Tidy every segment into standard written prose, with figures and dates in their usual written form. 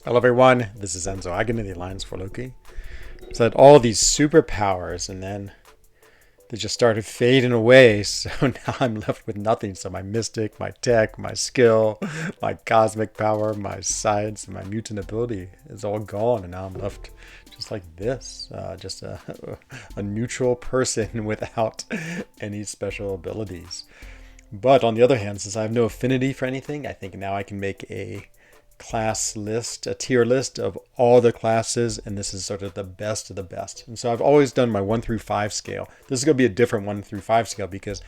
Hello everyone, this is Enzo Eigen of the Alliance for Loki. So I had all these superpowers and then they just started fading away, so now I'm left with nothing. So my mystic, my tech, my skill, my cosmic power, my science, and my mutant ability is all gone, and now I'm left just like this, just a neutral person without any special abilities. But on the other hand, since I have no affinity for anything, I think now I can make a class list, a tier list of all the classes, and this is sort of the best of the best. And so I've always done my 1 through 5 scale. This is going to be a different 1 through 5 scale because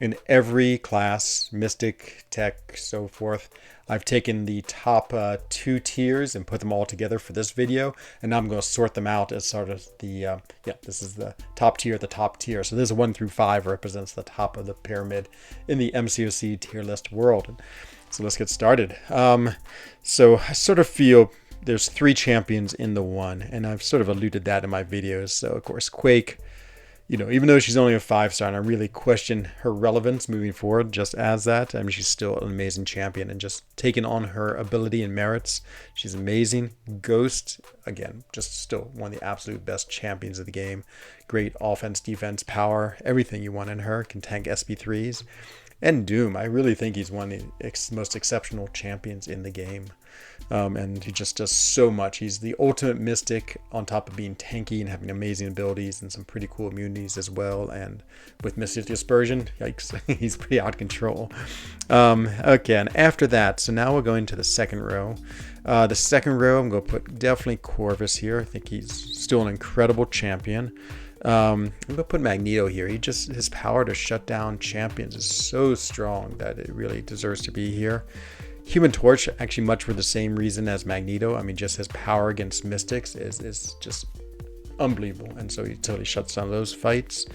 in every class, Mystic, Tech, so forth, I've taken the top 2 tiers and put them all together for this video, and now I'm going to sort them out as sort of the, this is the top tier, the top tier. So this 1 through 5 represents the top of the pyramid in the MCOC tier list world. So let's get started. So I sort of feel there's 3 champions in the one, and I've sort of alluded that in my videos. So of course, Quake, even though she's only a 5-star, and I really question her relevance moving forward just as that. I mean, she's still an amazing champion, and just taking on her ability and merits, she's amazing. Ghost, again, just still one of the absolute best champions of the game. Great offense, defense, power, everything you want in her. Can tank SP3s. And Doom, I really think he's one of the most exceptional champions in the game. And he just does so much. He's the ultimate mystic on top of being tanky and having amazing abilities and some pretty cool immunities as well. And with Mystic Dispersion, yikes, he's pretty out of control. Okay, and after that, so now we're going to the second row. The second row, I'm going to put definitely Corvus here. I think he's still an incredible champion. I'm gonna put Magneto here. His power to shut down champions is so strong that it really deserves to be here. Human Torch, actually much for the same reason as Magneto. I mean, just his power against Mystics is just unbelievable, and so he totally shuts down those fights.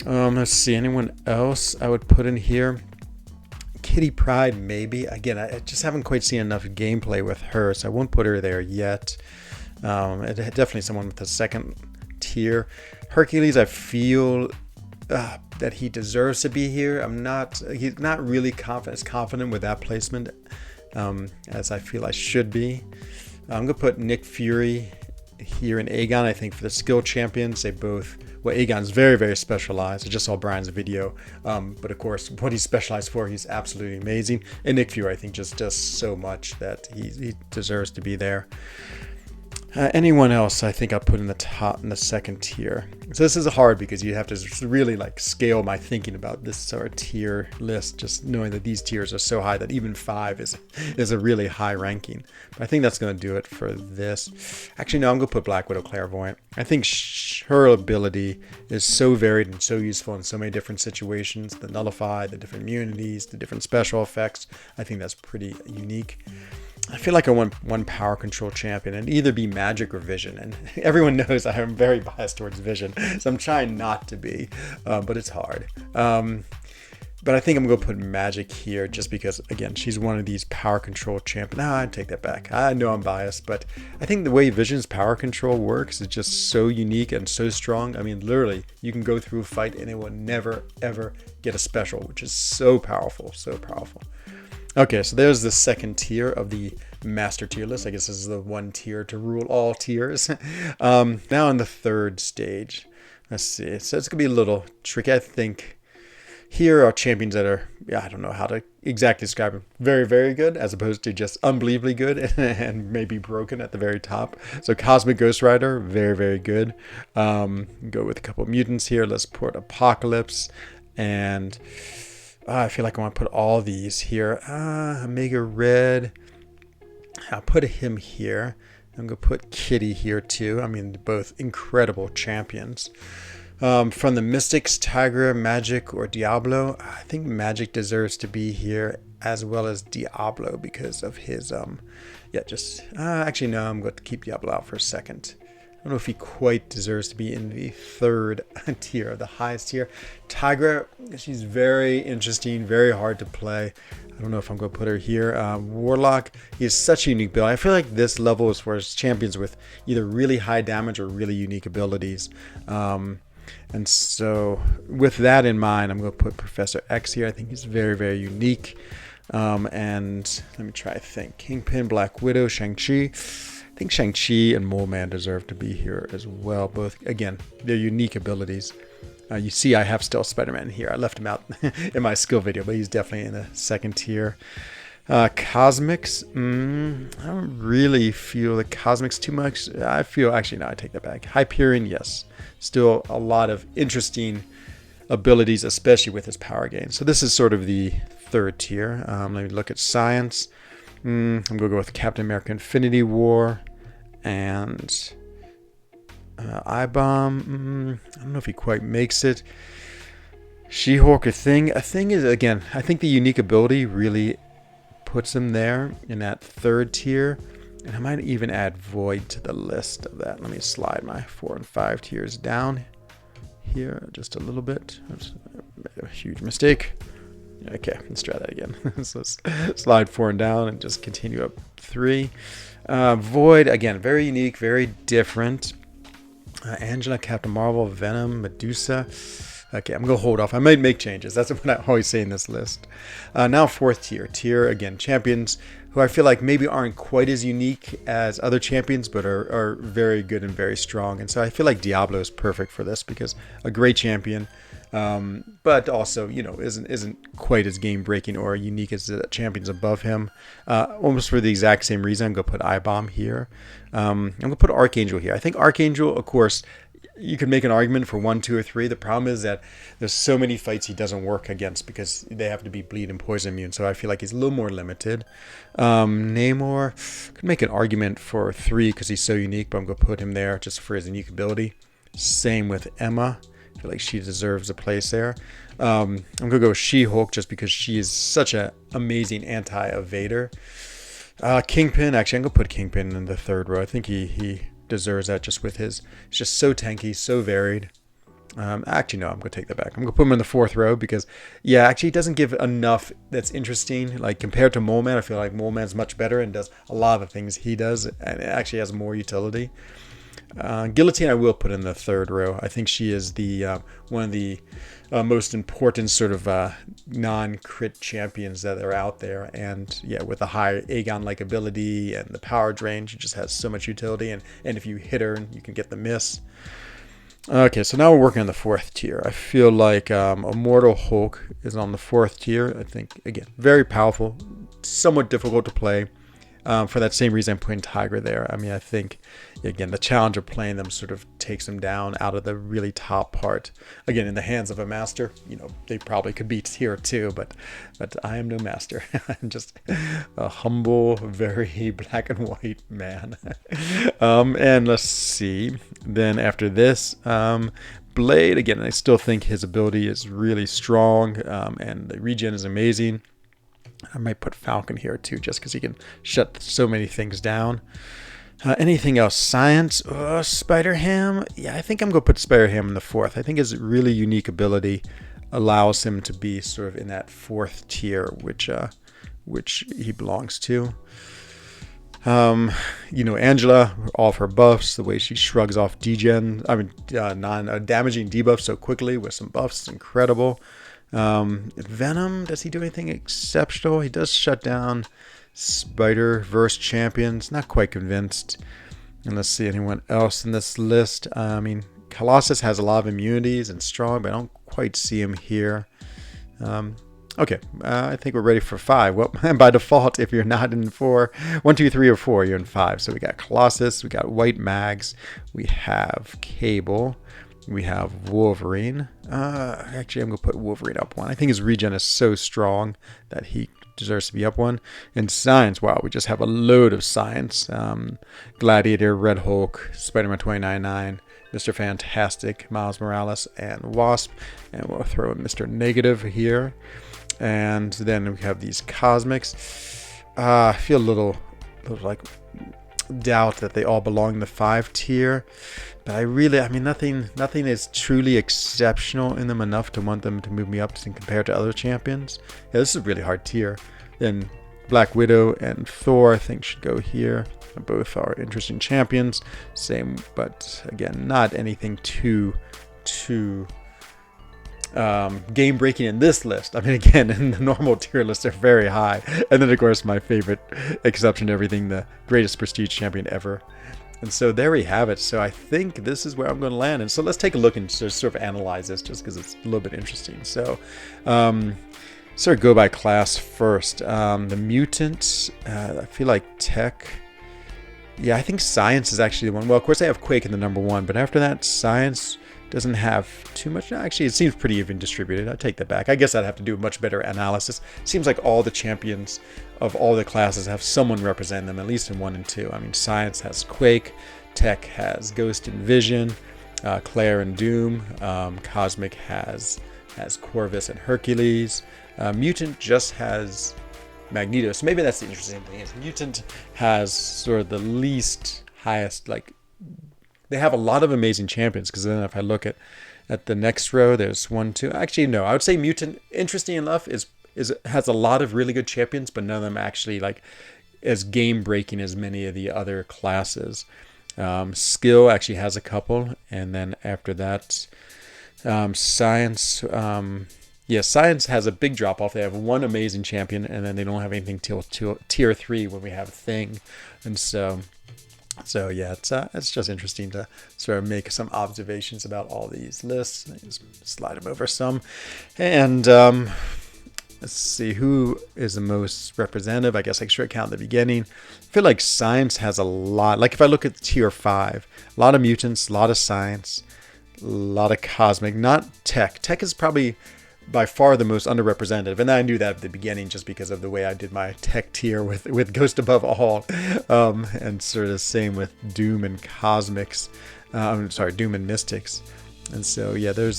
Let's see, anyone else I would put in here? Kitty Pryde, maybe. Again, I just haven't quite seen enough gameplay with her, so I won't put her there yet. Definitely someone with a second tier. Hercules, I feel that he deserves to be here. He's not really confident with that placement as I feel I should be. I'm gonna put Nick Fury here and Aegon. I think for the skill champions, Aegon's very, very specialized. I just saw Brian's video, but of course what he's specialized for, he's absolutely amazing. And Nick Fury, I think, just does so much that he deserves to be there. Anyone else I think I'll put in the second tier. So this is hard because you have to really scale my thinking about this sort of tier list, just knowing that these tiers are so high that even 5 is a really high ranking. But I think that's going to do it for this. Actually, no, I'm going to put Black Widow Clairvoyant. I think her ability is so varied and so useful in so many different situations. The Nullify, the different immunities, the different special effects. I think that's pretty unique. I feel like I want one power control champion and either be Magic or Vision. And everyone knows I am very biased towards Vision, so I'm trying not to be, but it's hard. But I think I'm going to put Magic here just because, again, she's one of these power control champions. I take that back. I know I'm biased, but I think the way Vision's power control works is just so unique and so strong. I mean, literally, you can go through a fight and it will never, ever get a special, which is so powerful, so powerful. Okay, so there's the second tier of the master tier list. I guess this is the one tier to rule all tiers. Now in the third stage, let's see. So it's going to be a little tricky. I think here are champions that are, I don't know how to exactly describe them. Very, very good, as opposed to just unbelievably good and maybe broken at the very top. So Cosmic Ghost Rider, very, very good. Go with a couple of mutants here. Let's put Apocalypse and... I feel like I want to put all these here. Omega Red. I'll put him here. I'm going to put Kitty here too. I mean, both incredible champions. From the Mystics, Tigra, Magic, or Diablo, I think Magic deserves to be here as well as Diablo because of his, actually no, I'm going to keep Diablo out for a second. I don't know if he quite deserves to be in the third tier, the highest tier. Tigra, she's very interesting, very hard to play. I don't know if I'm going to put her here. Warlock, he has such a unique build. I feel like this level is for champions with either really high damage or really unique abilities. And so with that in mind, I'm going to put Professor X here. I think he's very, very unique. And let me try to think. Kingpin, Black Widow, Shang-Chi. I think Shang-Chi and Mole Man deserve to be here as well. Both, again, their unique abilities. You see I have still Spider-Man here. I left him out in my skill video, but he's definitely in the second tier. Cosmics, I don't really feel the Cosmics too much. I feel, actually, no, I take that back. Hyperion, yes. Still a lot of interesting abilities, especially with his power gain. So this is sort of the third tier. Let me look at science. I'm going to go with Captain America Infinity War and I-Bomb. I don't know if he quite makes it. She-Hulk, a thing is, again, I think the unique ability really puts him there in that third tier. And I might even add Void to the list of that. Let me slide my 4 and 5 tiers down here just a little bit. That's a huge mistake. Okay, let's try that again. So let's slide 4 and down and just continue up 3. Void, again, very unique, very different. Angela, Captain Marvel, Venom, Medusa. Okay, I'm going to hold off. I might make changes. That's what I always say in this list. Now, fourth tier. Tier, again, champions who I feel like maybe aren't quite as unique as other champions, but are very good and very strong. And so I feel like Diablo is perfect for this because a great champion, but also, you know, isn't quite as game-breaking or unique as the champions above him. Almost for the exact same reason, I'm going to put I-Bomb here. I'm going to put Archangel here. I think Archangel, of course, you could make an argument for 1, 2, or 3. The problem is that there's so many fights he doesn't work against because they have to be bleed and poison immune. So I feel like he's a little more limited. Namor, could make an argument for 3 because he's so unique, but I'm going to put him there just for his unique ability. Same with Emma. I feel like she deserves a place there. I'm going to go with She-Hulk just because she is such an amazing anti-evader. Kingpin, actually, I'm going to put Kingpin in the third row. I think he deserves that just with his, he's just so tanky, so varied. Actually, no, I'm going to take that back. I'm going to put him in the fourth row because, yeah, actually, he doesn't give enough that's interesting. Like, compared to Mole Man, I feel like Mole Man's much better and does a lot of the things he does, and it actually has more utility. Guillotine, I will put in the third row. I think she is the one of the most important sort of non-crit champions that are out there. And, yeah, with the high Aegon-like ability and the power drain, she just has so much utility. And if you hit her, you can get the miss. Okay, so now we're working on the fourth tier. I feel like Immortal Hulk is on the fourth tier. I think, again, very powerful, somewhat difficult to play. For that same reason, I'm putting Tiger there. I mean, I think, again, the challenge of playing them sort of takes them down out of the really top part. Again, in the hands of a master, you know, they probably could be tier 2, but I am no master. I'm just a humble, very black and white man. And let's see. Then after this, Blade, again, I still think his ability is really strong, and the regen is amazing. I might put Falcon here too, just because he can shut so many things down. Anything else? Science? Spider-Ham? Yeah, I think I'm going to put Spider-Ham in the fourth. I think his really unique ability allows him to be sort of in that fourth tier, which he belongs to. You know, Angela, all of her buffs, the way she shrugs off non-damaging debuffs so quickly with some buffs is incredible. Venom, does he do anything exceptional? He does shut down Spider-Verse champions. Not quite convinced. And let's see anyone else in this list. I mean, Colossus has a lot of immunities and strong, but I don't quite see him here. Okay, I think we're ready for 5. Well, by default, if you're not in 4, 1, 2, 3, or 4, you're in 5. So we got Colossus, we got White Mags, we have Cable, we have Wolverine. Actually, I'm going to put Wolverine up 1. I think his regen is so strong that he deserves to be up 1. And Science, wow, we just have a load of Science. Gladiator, Red Hulk, Spider-Man 2099, Mr. Fantastic, Miles Morales, and Wasp. And we'll throw in Mr. Negative here. And then we have these Cosmics. I feel a little like doubt that they all belong in the 5 tier. But I mean, nothing is truly exceptional in them enough to want them to move me up compared to other champions. Yeah, this is a really hard tier. Then Black Widow and Thor, I think, should go here. Both are interesting champions. Same, but again, not anything too game breaking in this list. I mean, again, in the normal tier list, they're very high. And then, of course, my favorite exception to everything, the greatest prestige champion ever. And so there we have it. So I think this is where I'm going to land. And so let's take a look and just sort of analyze this just because it's a little bit interesting. So, sort of go by class first. The mutants, I feel like tech. Yeah, I think science is actually the one. Well, of course, I have Quake in the number one. But after that, science doesn't have too much. Actually, it seems pretty even distributed. I take that back. I guess I'd have to do a much better analysis. Seems like all the champions of all the classes have someone represent them, at least in 1 and 2. I mean, science has Quake, tech has Ghost and Vision, Claire and Doom, cosmic has Corvus and Hercules, mutant just has Magneto. So maybe that's the interesting thing, is mutant has sort of the least highest, like, they have a lot of amazing champions, because then if I look at the next row, there's 1, 2. Actually, no, I would say mutant, interesting enough, has a lot of really good champions, but none of them actually like as game breaking as many of the other classes. Skill actually has a couple, and then after that, science. Science has a big drop off. They have one amazing champion, and then they don't have anything till tier 3 when we have Thing, and so yeah, it's just interesting to sort of make some observations about all these lists. Just slide them over some, and let's see who is the most representative. I guess I should count at the beginning. I feel like science has a lot. Like if I look at tier 5, a lot of mutants, a lot of science, a lot of cosmic, not tech. Tech is probably by far the most underrepresented, and I knew that at the beginning just because of the way I did my tech tier with Ghost above all, and sort of same with Doom and Cosmics. Doom and Mystics, and so yeah, there's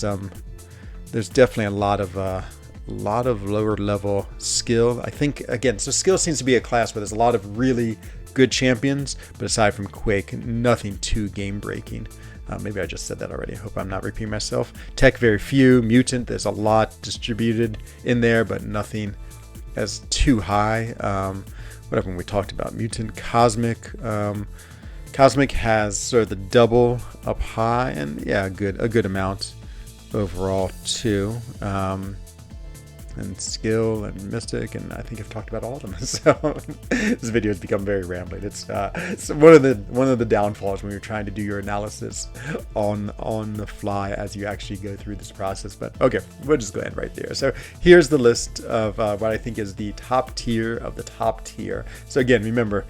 definitely a lot of lower level skill. I think again, so skill seems to be a class where there's a lot of really good champions, but aside from Quake, nothing too game breaking. Maybe I just said that already. I hope I'm not repeating myself. Tech, very few. Mutant, there's a lot distributed in there, but nothing as too high. Whatever we talked about. Mutant, Cosmic. Cosmic has sort of the double up high, and yeah, a good amount overall too. And Skill and Mystic, and I think I've talked about all of them. So this video has become very rambling. It's one of the downfalls when you're trying to do your analysis on the fly as you actually go through this process. But okay, we'll just go ahead right there. So here's the list of what I think is the top tier of the top tier. So again, remember,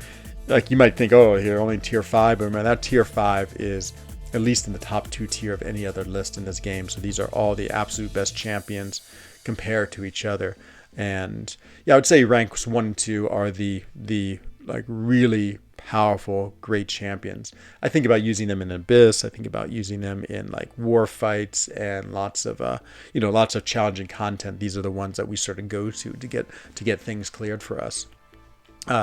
like you might think, oh, here only tier 5, but remember that tier 5 is at least in the top 2 tier of any other list in this game. So these are all the absolute best champions compare to each other. And yeah, I would say ranks 1 and 2 are the like really powerful, great champions. I think about using them in Abyss. I think about using them in like war fights and lots of challenging content. These are the ones that we sort of go to get things cleared for us.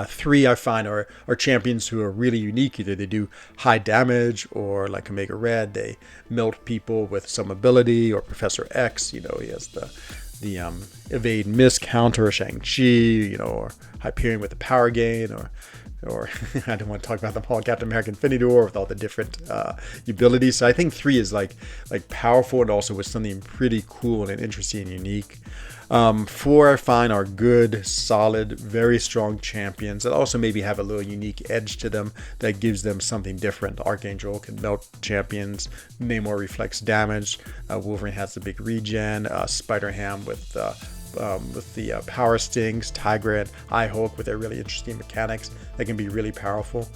3 I find are champions who are really unique. Either they do high damage, or like Omega Red, they melt people with some ability, or Professor X, he has the evade miss counter, Shang-Chi, or Hyperion with the power gain, or I don't want to talk about them all, Captain America Infinity War with all the different abilities. So I think 3 is like powerful, and also with something pretty cool and interesting and unique. 4 I find are good, solid, very strong champions that also maybe have a little unique edge to them that gives them something different. Archangel can melt champions, Namor reflects damage, Wolverine has the big regen, Spider-Ham with the power stings, Tigra and I-Hulk with their really interesting mechanics that can be really powerful.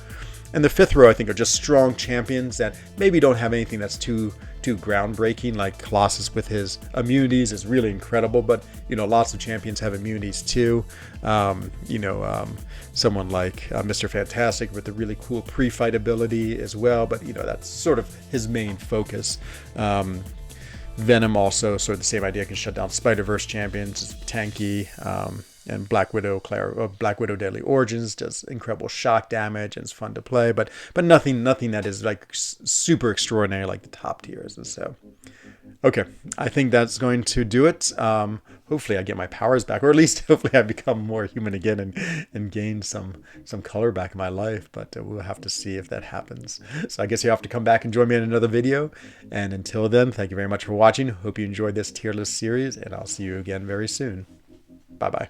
And the 5th row I think are just strong champions that maybe don't have anything that's too groundbreaking, like Colossus with his immunities is really incredible, but lots of champions have immunities too. Someone like Mr. Fantastic with the really cool pre-fight ability as well, but that's sort of his main focus. Venom also sort of the same idea, can shut down Spider-Verse champions, it's tanky. And Black Widow Deadly Origins does incredible shock damage and it's fun to play, but nothing that is like super extraordinary like the top tiers. And so Okay, I think that's going to do it. Hopefully, I get my powers back, or at least hopefully I become more human again and gain some color back in my life. But we'll have to see if that happens. So I guess you have to come back and join me in another video. And until then, thank you very much for watching. Hope you enjoyed this tier list series, and I'll see you again very soon. Bye bye.